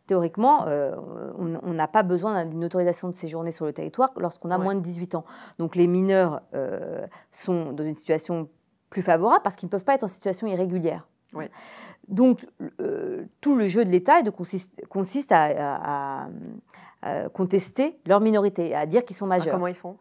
Théoriquement, on n'a pas besoin d'une autorisation de séjourner sur le territoire lorsqu'on a moins de 18 ans. Donc les mineurs sont dans une situation plus favorable parce qu'ils ne peuvent pas être en situation irrégulière. Ouais. Donc tout le jeu de l'État consiste à contester leur minorité, à dire qu'ils sont majeurs. Comment ils font ?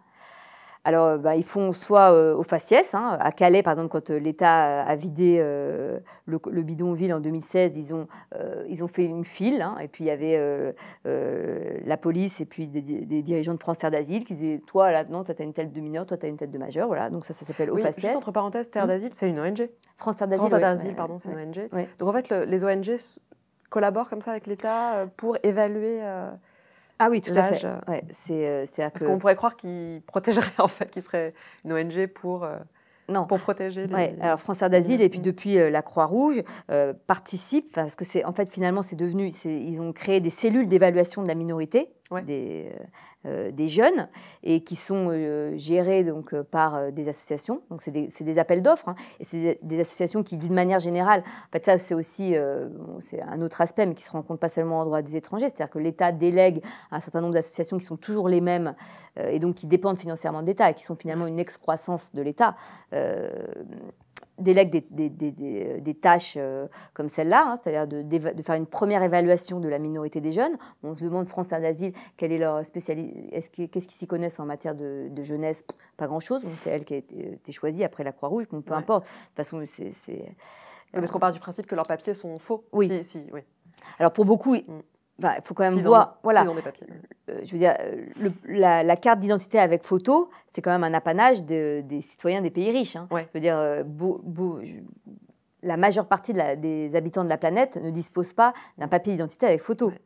Alors, ils font soit au faciès, à Calais, par exemple, quand l'État a vidé le bidonville en 2016, ils ont fait une file, et puis il y avait la police et puis des dirigeants de France Terre d'Asile qui disaient, toi, là, non, toi, tu as une tête de mineur, toi, tu as une tête de majeur, voilà, donc ça s'appelle au faciès. Juste entre parenthèses, Terre d'Asile, c'est une ONG. France Terre d'Asile, c'est une ONG. Ouais. Donc en fait, les ONG collaborent comme ça avec l'État pour évaluer... Ah oui, tout à fait. Ouais, parce qu'on pourrait croire qu'ils protégeraient, en fait, qu'ils seraient une ONG pour protéger les... Ouais, alors France Terre d'Asile, et puis depuis la Croix-Rouge, participent, parce que en fait, finalement, c'est devenu... Ils ont créé des cellules d'évaluation de la minorité, des jeunes, et qui sont gérées donc, par des associations. Donc c'est des appels d'offres, et c'est des associations qui, d'une manière générale, en fait ça c'est aussi c'est un autre aspect, mais qui se rencontre pas seulement en droit des étrangers, c'est-à-dire que l'État délègue un certain nombre d'associations qui sont toujours les mêmes, et donc qui dépendent financièrement de l'État, et qui sont finalement une excroissance de l'État, délègue des tâches comme celle-là, c'est-à-dire de faire une première évaluation de la minorité des jeunes. On se demande, France Terre d'Asile, quelle est leur spécialité, qu'est-ce qu'ils s'y connaissent en matière de jeunesse? Pas grand-chose, donc c'est elle qui a été choisie après la Croix-Rouge, donc peu importe. De toute façon, parce qu'on part du principe que leurs papiers sont faux. Oui. Oui. Alors pour beaucoup... Il faut quand même voir, s'ils ont des papiers. Je veux dire, la carte d'identité avec photo, c'est quand même un apanage des citoyens des pays riches. Ouais. Je veux dire, la majeure partie des habitants de la planète ne disposent pas d'un papier d'identité avec photo. Ouais.